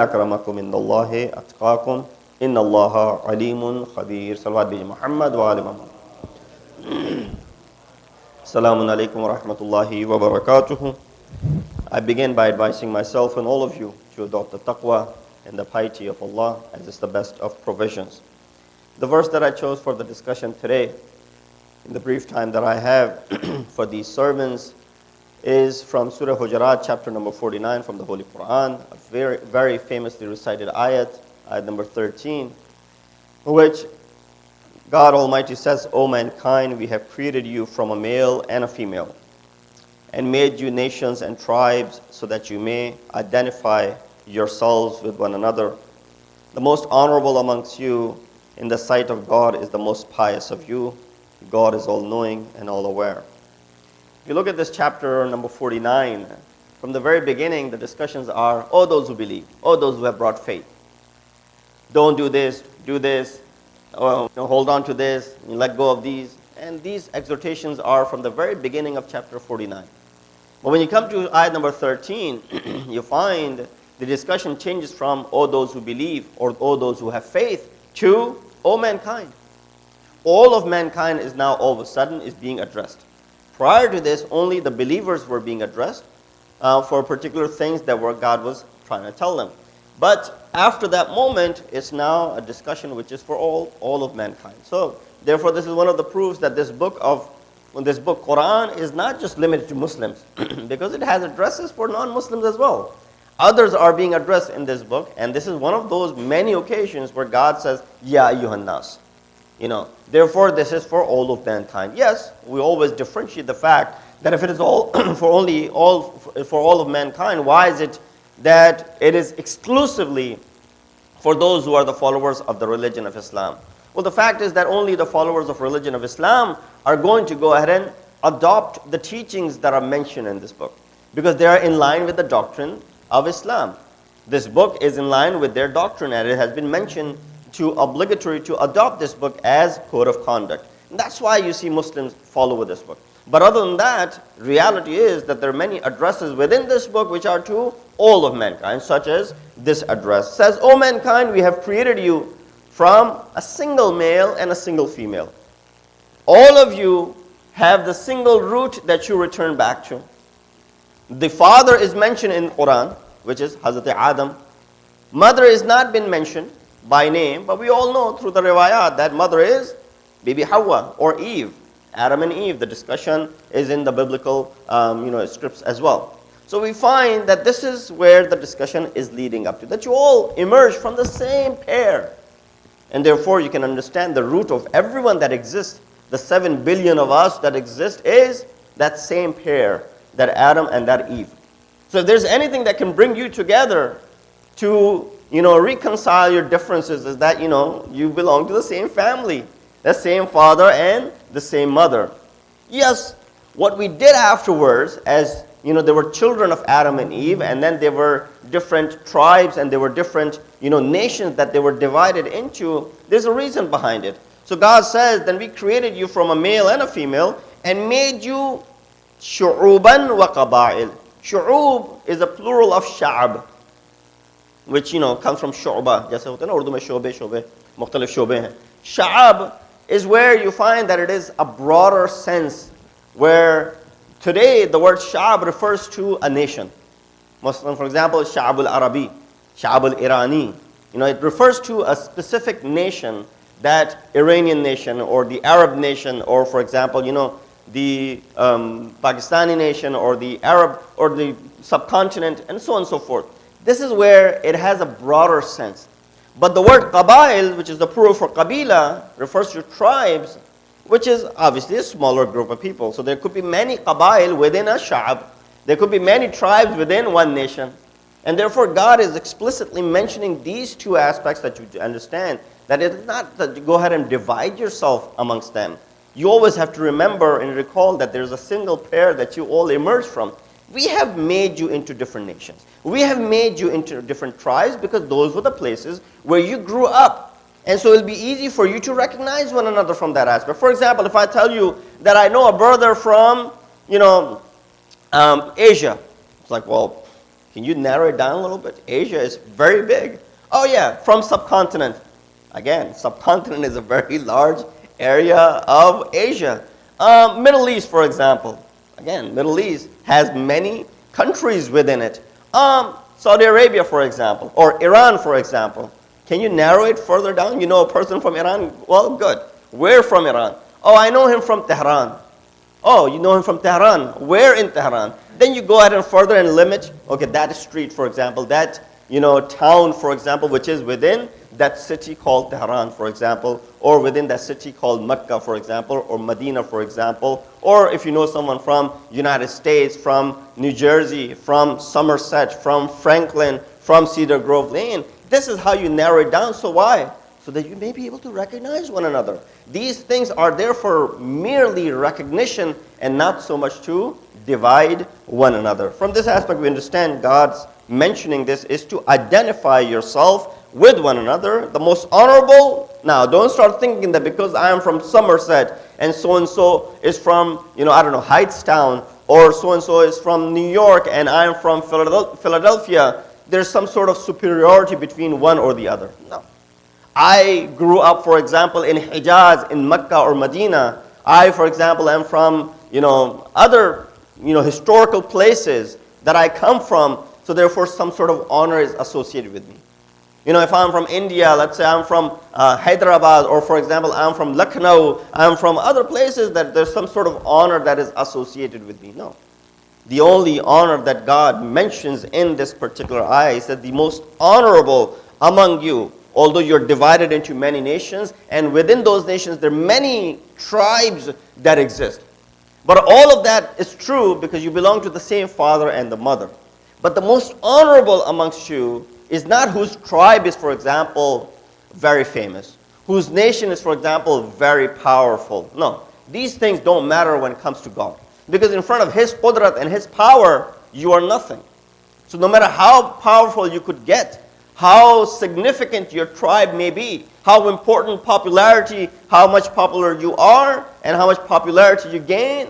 أكرمكم عند الله أتقاكم إن الله عليم خبير. Salawat bi Muhammad wa ali Muhammad. Assalamu alaikum wa rahmatullahi wa barakatuh. I begin by advising myself and all of you to adopt the taqwa and the piety of Allah as is the best of provisions. The verse that I chose for the discussion today, in the brief time that I have for these sermons, is from Surah Hujurat, chapter number 49 from the Holy Quran, a very, very famously recited ayat number 13, which God Almighty says, O mankind, we have created you from a male and a female, and made you nations and tribes so that you may identify yourselves with one another. The most honorable amongst you in the sight of God is the most pious of you. God is all-knowing and all-aware. If you look at this chapter number 49, from the very beginning, the discussions are, oh, those who believe, oh, those who have brought faith. Don't do this, oh, hold on to this, let go of these. And these exhortations are from the very beginning of chapter 49. But when you come to ayat number 13, you find the discussion changes from, oh, those who believe, or oh, those who have faith, to, oh, mankind. All of mankind is now all of a sudden is being addressed. Prior to this, only the believers were being addressed for particular things that God was trying to tell them. But after that moment, it's now a discussion which is for all of mankind. So, therefore, this is one of the proofs that this book, Quran, is not just limited to Muslims, because it has addresses for non-Muslims as well. Others are being addressed in this book, and this is one of those many occasions where God says, Ya ayyuhan nas. Therefore, this is for all of mankind. Yes, we always differentiate the fact that if it is all for all of mankind, why is it that it is exclusively for those who are the followers of the religion of Islam? Well, the fact is that only the followers of religion of Islam are going to go ahead and adopt the teachings that are mentioned in this book, because they are in line with the doctrine of Islam. This book is in line with their doctrine, and it has been mentioned to obligatory to adopt this book as code of conduct. And that's why you see Muslims follow with this book. But other than that, reality is that there are many addresses within this book which are to all of mankind, such as this address. It says, O mankind, we have created you from a single male and a single female. All of you have the single root that you return back to. The father is mentioned in Quran, which is Hazrat Adam. Mother is not been mentioned by name, but we all know through the riwayat that mother is Bibi Hawa or Eve, Adam and Eve. The discussion is in the biblical scripts as well. So we find that this is where the discussion is leading up to, that you all emerge from the same pair. And therefore you can understand the root of everyone that exists, the 7 billion of us that exist, is that same pair, that Adam and that Eve. So if there's anything that can bring you together to reconcile your differences, is that, you belong to the same family, the same father and the same mother. Yes, what we did afterwards, as, there were children of Adam and Eve, and then there were different tribes, and there were different, nations that they were divided into. There's a reason behind it. So God says, then we created you from a male and a female, and made you shu'uban wa qaba'il. Shu'ub is a plural of sha'ab, which comes from shu'ba. जैसे होता है ना उर्दू में शोबे मुख्तलिफ शोबे हैं. Sha'ab is where you find that it is a broader sense, where today the word sha'ab refers to a nation. Muslim, for example, Sha'ab al-Arabi, Sha'ab al-Irani. It refers to a specific nation, that Iranian nation or the Arab nation, or for example, the Pakistani nation or the Arab or the subcontinent, and so on and so forth. This is where it has a broader sense. But the word qabail, which is the plural for qabila, refers to tribes, which is obviously a smaller group of people. So there could be many qabail within a sha'ab. There could be many tribes within one nation. And therefore God is explicitly mentioning these two aspects, that you understand that it is not that you go ahead and divide yourself amongst them. You always have to remember and recall that there's a single pair that you all emerge from. We have made you into different nations. We have made you into different tribes, because those were the places where you grew up. And so it'll be easy for you to recognize one another from that aspect. For example, if I tell you that I know a brother from, Asia, it's like, well, Can you narrow it down a little bit? Asia is very big. Oh yeah, from subcontinent. Again, subcontinent is a very large area of Asia. Middle East, for example. Again, Middle East has many countries within it. Saudi Arabia, for example, or Iran, for example. Can you narrow it further down? You know a person from Iran? Well, good. Where from Iran? Oh, I know him from Tehran. Oh, you know him from Tehran. Where in Tehran? Then you go ahead and further and limit, okay, that street, for example, that, town, for example, which is within that city called Tehran, for example, or within that city called Mecca, for example, or Medina, for example, or if you know someone from United States, from New Jersey, from Somerset, from Franklin, from Cedar Grove Lane, this is how you narrow it down. So why? So that you may be able to recognize one another. These things are there for merely recognition and not so much to divide one another. From this aspect, we understand God's mentioning this is to identify yourself with one another, the most honorable. Now, don't start thinking that because I am from Somerset and so is from, Hightstown, or so is from New York and I am from Philadelphia, there's some sort of superiority between one or the other. No. I grew up, for example, in Hijaz, in Mecca or Medina. I, for example, am from, other, historical places that I come from, so therefore some sort of honor is associated with me. If I'm from India, let's say I'm from Hyderabad, or for example, I'm from Lucknow, I'm from other places, that there's some sort of honor that is associated with me. No. The only honor that God mentions in this particular ayah is that the most honorable among you, although you're divided into many nations, and within those nations there are many tribes that exist. But all of that is true because you belong to the same father and the mother. But the most honorable amongst you is not whose tribe is, for example, very famous, whose nation is, for example, very powerful. No, these things don't matter when it comes to God. Because in front of His qudrat and His power, you are nothing. So no matter how powerful you could get, how significant your tribe may be, how important popularity, how much popular you are, and how much popularity you gain,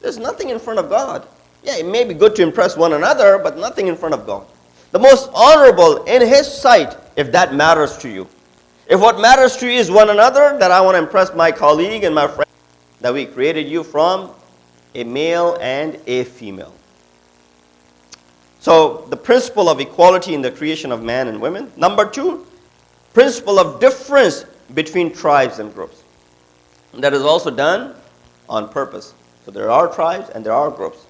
there's nothing in front of God. Yeah, it may be good to impress one another, but nothing in front of God. The most honorable in His sight, if that matters to you. If what matters to you is one another, that I want to impress my colleague and my friend, that we created you from a male and a female. So the principle of equality in the creation of man and women. Number two, principle of difference between tribes and groups. That is also done on purpose. So there are tribes and there are groups.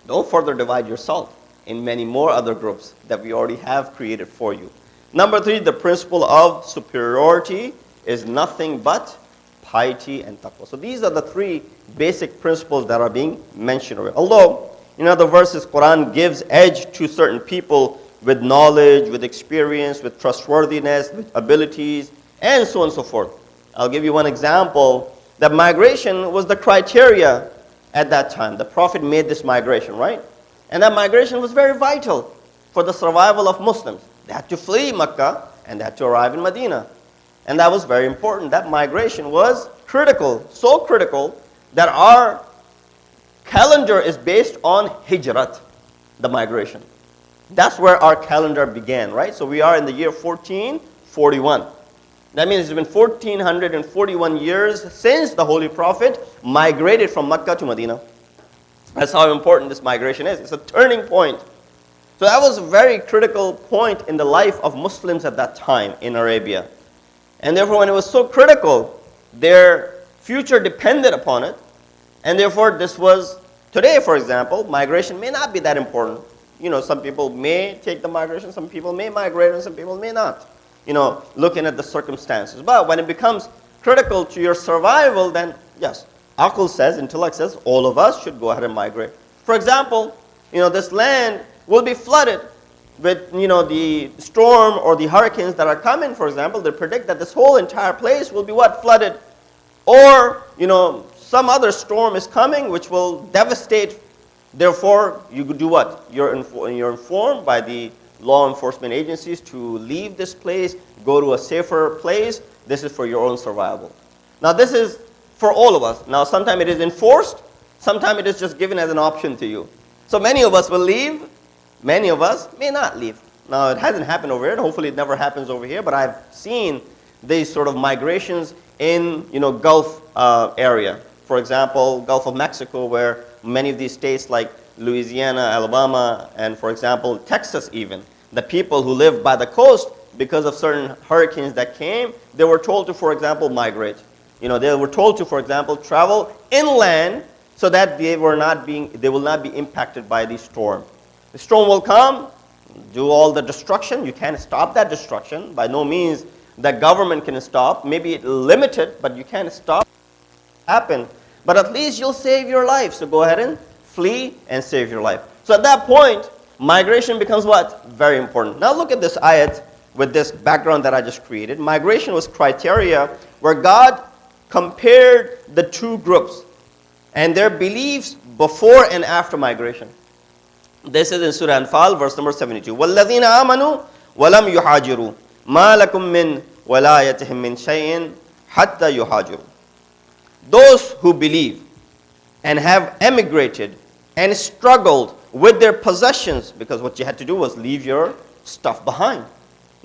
Don't further divide yourself in many more other groups that we already have created for you. Number three, the principle of superiority is nothing but piety and taqwa. So these are the three basic principles that are being mentioned already. Although, in other verses, Quran gives edge to certain people with knowledge, with experience, with trustworthiness, with abilities, and so on and so forth. I'll give you one example. That migration was the criteria at that time. The Prophet made this migration, right? And that migration was very vital for the survival of Muslims. They had to flee Mecca and they had to arrive in Medina. And that was very important. That migration was critical, so critical that our calendar is based on Hijrat, the migration. That's where our calendar began, right? So we are in the year 1441. That means it's been 1441 years since the Holy Prophet migrated from Mecca to Medina. That's how important this migration is. It's a turning point. So that was a very critical point in the life of Muslims at that time in Arabia. And therefore, when it was so critical, their future depended upon it. And therefore, this was, today, for example, migration may not be that important. Some people may take the migration, some people may migrate, and some people may not. Looking at the circumstances. But when it becomes critical to your survival, then yes, Aql says, intellect says, all of us should go ahead and migrate. For example, this land will be flooded with, the storm or the hurricanes that are coming, for example. They predict that this whole entire place will be flooded. Or, some other storm is coming which will devastate. Therefore, you do what? You're informed by the law enforcement agencies to leave this place, go to a safer place. This is for your own survival. Now, this is for all of us. Now, sometimes it is enforced. Sometimes it is just given as an option to you. So many of us will leave Many of us may not leave. Now, it hasn't happened over here. Hopefully, it never happens over here. But I've seen these sort of migrations in, Gulf area. For example, Gulf of Mexico, where many of these states like Louisiana, Alabama, and for example, Texas even, the people who live by the coast, because of certain hurricanes that came, they were told to, for example, migrate. They were told to, for example, travel inland so that they will not be impacted by the storm. The storm will come, do all the destruction. You can't stop that destruction. By no means the government can stop. Maybe it limited, but you can't stop it happen. But at least you'll save your life. So go ahead and flee and save your life. So at that point, migration becomes what? Very important. Now look at this ayat with this background that I just created. Migration was criteria where God compared the two groups and their beliefs before and after migration. This is in Surah Anfal, verse number 72. وَالَّذِينَ آمَنُوا وَلَمْ يُحَاجِرُوا مَا لَكُم مِّن وَلَايَتِهِم مِّن شَيْءٍ حَتَّى يُحَاجِرُوا. Those who believe and have emigrated and struggled with their possessions, because what you had to do was leave your stuff behind.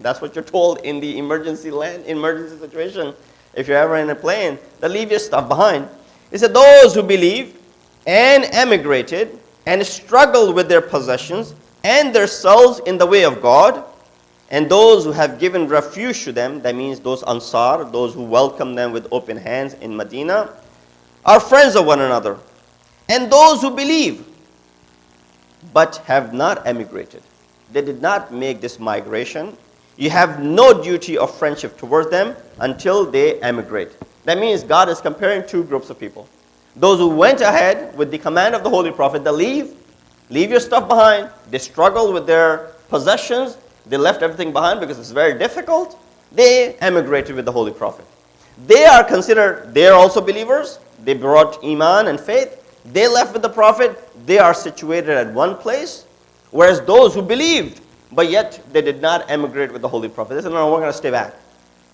That's what you're told in the emergency situation. If you're ever in a plane, then leave your stuff behind. It said those who believe and emigrated and struggled with their possessions and their souls in the way of God, and those who have given refuge to them, that means those Ansar, those who welcome them with open hands in Medina, are friends of one another. And those who believe but have not emigrated, they did not make this migration, you have no duty of friendship towards them until they emigrate. That means God is comparing two groups of people. Those who went ahead with the command of the Holy Prophet, they leave your stuff behind, they struggle with their possessions, they left everything behind because it's very difficult, they emigrated with the Holy Prophet. They are considered, they are also believers, they brought Iman and faith, they left with the Prophet, they are situated at one place, whereas those who believed, but yet they did not emigrate with the Holy Prophet. They said, no, we're going to stay back.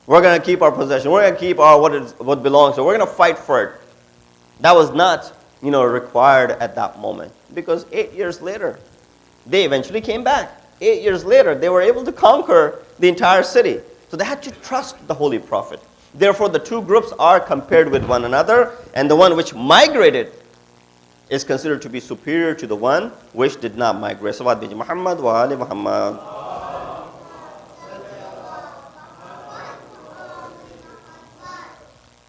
We're going to keep our possession. We're going to keep what belongs. So we're going to fight for it. That was not, required at that moment. Because 8 years later, they eventually came back. 8 years later, they were able to conquer the entire city. So they had to trust the Holy Prophet. Therefore, the two groups are compared with one another, and the one which migrated is considered to be superior to the one which did not migrate. Salawat bi Muhammad wa ali Muhammad.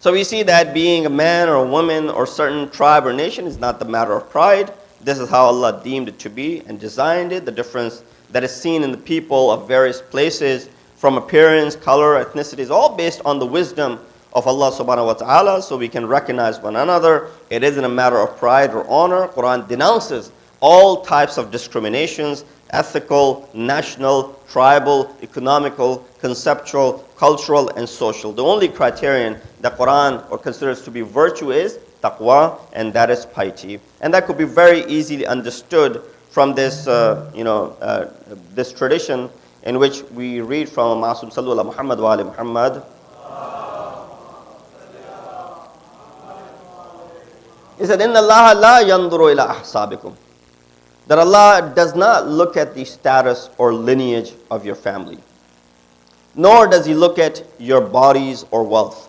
So we see that being a man or a woman or certain tribe or nation is not the matter of pride. This is how Allah deemed it to be and designed it. The difference that is seen in the people of various places from appearance, color, ethnicity is all based on the wisdom of Allah subhanahu wa ta'ala, so we can recognize one another. It isn't a matter of pride or honor. Quran denounces all types of discriminations, ethical, national, tribal, economical, conceptual, cultural, and social. The only criterion that Quran considers to be virtue is taqwa, and that is piety. And that could be very easily understood from this, this tradition in which we read from Masum Sallu ala Muhammad wa ali Muhammad. He said, Inna Allah la yanduru ila ahsabikum. That Allah does not look at the status or lineage of your family, nor does He look at your bodies or wealth,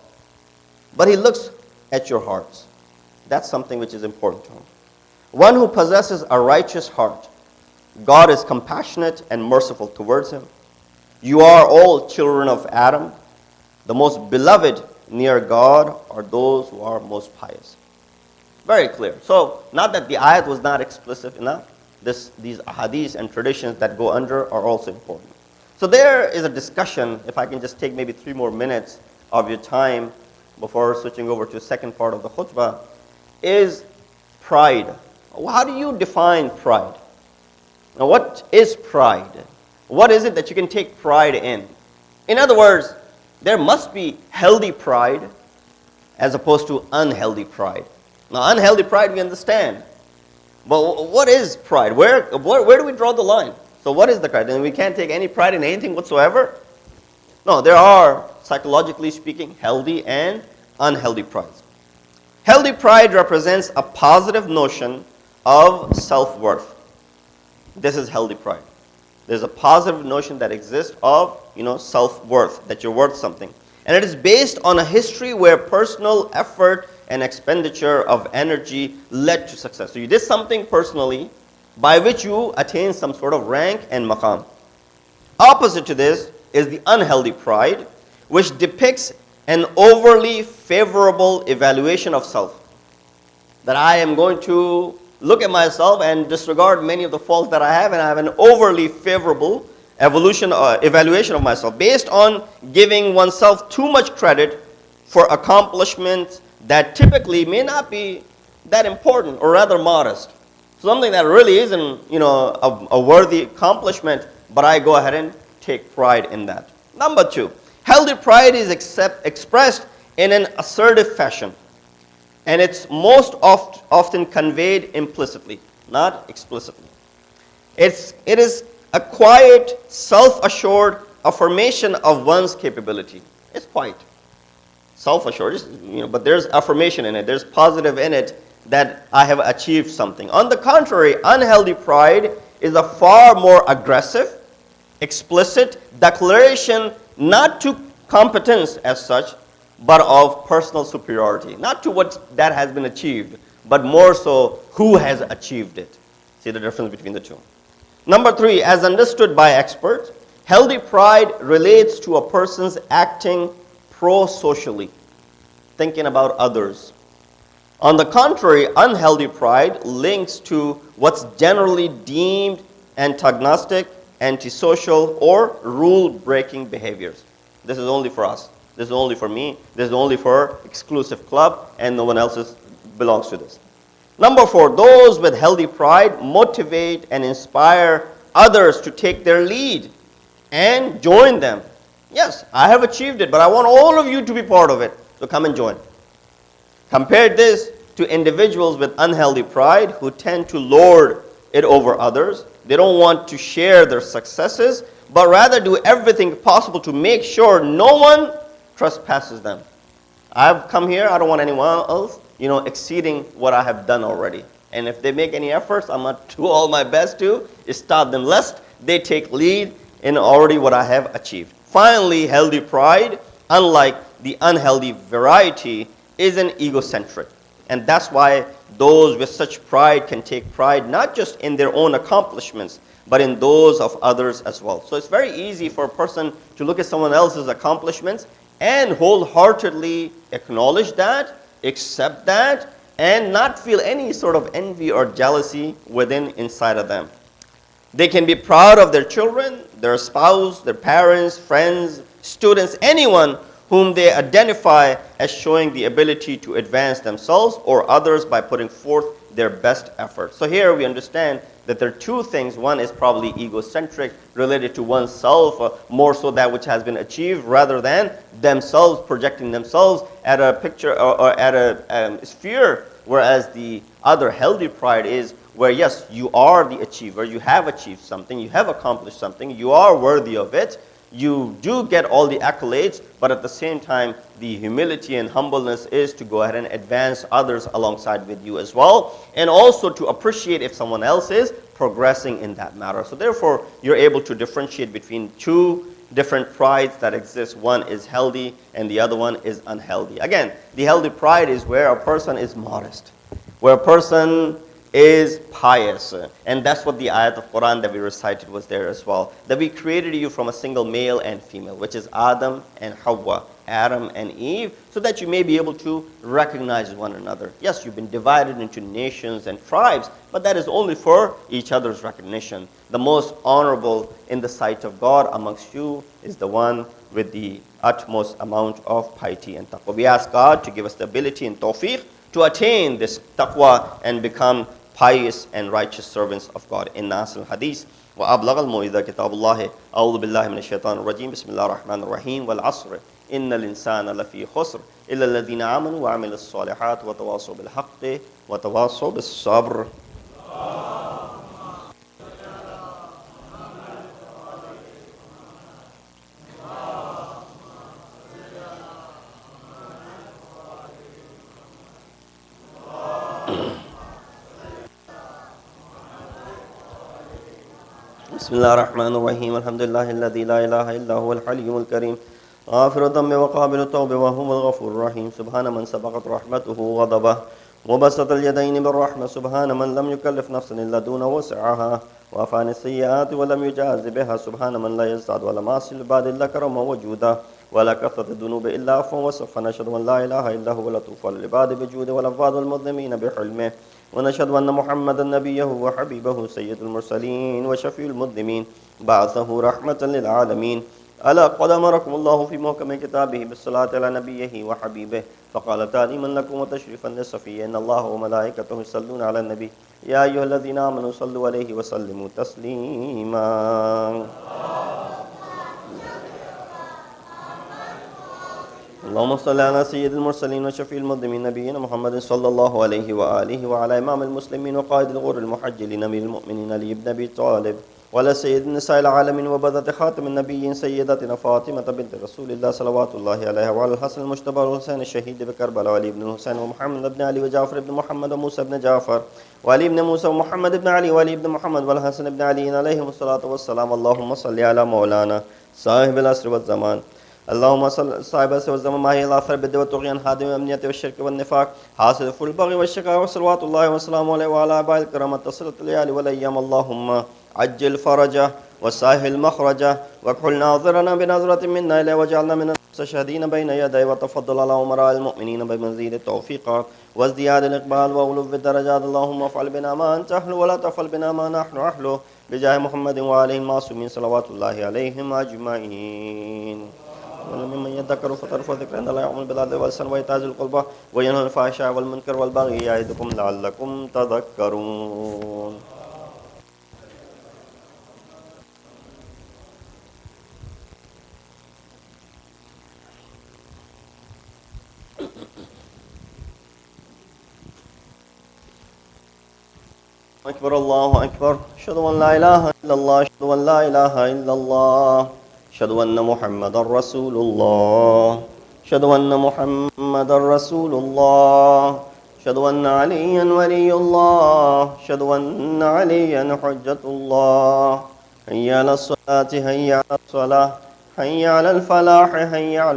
but He looks at your hearts. That's something which is important to Him. One who possesses a righteous heart, God is compassionate and merciful towards him. You are all children of Adam. The most beloved near God are those who are most pious. Very clear. So, not that the ayat was not explicit enough. These ahadith and traditions that go under are also important. So there is a discussion, if I can just take maybe 3 more minutes of your time before switching over to the second part of the khutbah, is pride. How do you define pride? Now, what is pride? What is it that you can take pride in? In other words, there must be healthy pride as opposed to unhealthy pride. Now, unhealthy pride we understand. But what is pride? Where do we draw the line? So what is the pride? And we can't take any pride in anything whatsoever? No, there are, psychologically speaking, healthy and unhealthy prides. Healthy pride represents a positive notion of self-worth. This is healthy pride. There's a positive notion that exists of, self-worth, that you're worth something. And it is based on a history where personal effort and expenditure of energy led to success. So you did something personally by which you attain some sort of rank and maqam. Opposite to this is the unhealthy pride, which depicts an overly favorable evaluation of self. That I am going to look at myself and disregard many of the faults that I have, and I have an overly favorable evaluation of myself based on giving oneself too much credit for accomplishments that typically may not be that important, or rather modest. Something that really isn't, a worthy accomplishment, but I go ahead and take pride in that. Number two, healthy pride is expressed in an assertive fashion. And it's most often conveyed implicitly, not explicitly. It is a quiet, self-assured affirmation of one's capability. It's quiet, self-assured, but there's affirmation in it. There's positive in it that I have achieved something. On the contrary, unhealthy pride is a far more aggressive, explicit declaration not to competence as such, but of personal superiority. Not to what that has been achieved, but more so who has achieved it. See the difference between the two. Number three, as understood by experts, healthy pride relates to a person's acting pro-socially, thinking about others. On the contrary, unhealthy pride links to what's generally deemed antagonistic, antisocial, or rule-breaking behaviors. This is only for us. This is only for me. This is only for exclusive club, and no one else belongs to this. Number four, those with healthy pride motivate and inspire others to take their lead and join them. Yes, I have achieved it, but I want all of you to be part of it. So come and join. Compare this to individuals with unhealthy pride who tend to lord it over others. They don't want to share their successes, but rather do everything possible to make sure no one trespasses them. I've come here, I don't want anyone else, exceeding what I have done already. And if they make any efforts, I'm going to do all my best to stop them, lest they take lead in already what I have achieved. Finally, healthy pride, unlike the unhealthy variety, isn't egocentric. And that's why those with such pride can take pride not just in their own accomplishments, but in those of others as well. So it's very easy for a person to look at someone else's accomplishments and wholeheartedly acknowledge that, accept that, and not feel any sort of envy or jealousy inside of them. They can be proud of their children, their spouse, their parents, friends, students, anyone whom they identify as showing the ability to advance themselves or others by putting forth their best effort. So here we understand that there are two things. One is probably egocentric, related to oneself, more so that which has been achieved, rather than themselves projecting themselves at a picture or at a sphere, whereas the other healthy pride is where, yes, you are the achiever, you have achieved something, you have accomplished something, you are worthy of it, you do get all the accolades, but at the same time, the humility and humbleness is to go ahead and advance others alongside with you as well, and also to appreciate if someone else is progressing in that matter. So therefore, you're able to differentiate between two different prides that exist. One is healthy and the other one is unhealthy. Again, the healthy pride is where a person is modest, where a person is pious. And that's what the ayat of Quran that we recited was there as well. That we created you from a single male and female, which is Adam and Hawa, Adam and Eve, so that you may be able to recognize one another. Yes, you've been divided into nations and tribes, but that is only for each other's recognition. The most honorable in the sight of God amongst you is the one with the utmost amount of piety and taqwa. We ask God to give us the ability and tawfiq to attain this taqwa and become pious and righteous servants of God. In Nasr al-Hadith, وَأَبْلَغَ الْمُوِذَا كِتَابُ اللَّهِ أَعُوذُ بِاللَّهِ مِنَ الشَّيْطَانِ الرَّجِيمِ بِسْمِ اللَّهِ الرَّحْمَنِ الرَّحِيمِ وَالْعَصْرِ إِنَّ الْإِنسَانَ لَفِي خُسْرٍ إِلَّا الَّذِينَ آمَنُوا وَعَمِلُوا الصَّالِحَاتِ وَتَوَاصَوْا بِالْحَقِّ وَتَوَاصَوْا بِالصَّبْرِ. بسم الله الرحمن الرحيم الحمد لله الذي لا إله إلا هو الحليم الكريم غافر الذنب وقابل التوب وهو الغفور الرحيم سبحان من سبقت رحمته وغضبه وبسط اليدين بالرحمة سبحان من لم يكلف نفسا إلا دون وسعها وعفى عن السيئات ولم يجاز بها سبحان من لا يزداد ولا معصي العباد إلا كرما وجودا ولا كثرة الذنوب إلا عفوا وصفا نشهد أن لا إله إلا هو لطوف للعباد بجوده والعباد المظلمين بحلمه ونشهد أن محمدا نبيه وحبيبه سيد المرسلين وشفيع المذنبين بعثه رحمة للعالمين ألا قد أمركم الله في محكم كتابه بالصلاة على نبيه وحبيبه فقال تعليما لكم وتشريفا للصفية إن الله وملائكته يصلون على النبي يا أيها الذين آمنوا صلوا عليه وسلموا تسليما اللهم صل على سيد المرسلين وشفيع المذنبين نبينا محمد صلى الله عليه وآله وعلى إمام المسلمين وقائد الغر المحجلين أمير المؤمنين علي بن أبي طالب وعلى سيد النساء العالمين وبذة خاتم النبيين سيدتنا فاطمة بنت رسول الله صلوات الله عليها وعلى الحسن المجتبى والحسين الشهيد بكربلاء وعلي بن الحسين ومحمد بن علي وجعفر بن محمد وموسى بن جعفر وعلي بن موسى ومحمد بن علي وعلي بن محمد والحسن بن علي عليهم الصلاة والسلام اللهم صل على مولانا صاحب العصر والزمان اللهم صل صاحب العصر والزمان ما هي الآثار بالدعوة والطغيان هادم الأمنية والشرك والنفاق حاصل فل البغي والشقاء وصلوات الله وسلامه عليه وعلى عباد الكرام اتصلت الليالي والأيام اللهم عجل فرجه وسهل مخرجه واكحل ناظرنا بنظرة منا إليه واجعلنا من المستشهدين بين يديه وتفضل على أمراء المؤمنين بمزيد التوفيقات وازدياد الإقبال وأولو الدرجات اللهم افعل بنا ما أنت أهله ولا تفعل بنا ما نحن أهله بجاه محمد وآله المعصومين صلوات الله عليهم أجمعين وممن يذكر فترفع ذكر عند الله يعمل بالعدل والإحسان وإيتاء ذي القربى وينهى عن الفحشاء والمنكر والبغي يعظكم لعلكم تذكرون أكبر الله أكبر أشهد أن لا إله إلا الله أشهد أن لا إله إلا الله أشهد أن محمدا رسول الله أشهد أن محمدا رسول الله أشهد أن عليا ولي الله أشهد أن عليا حجة الله حي على الصلاة حي على الصلاة حي على الفلاح حي على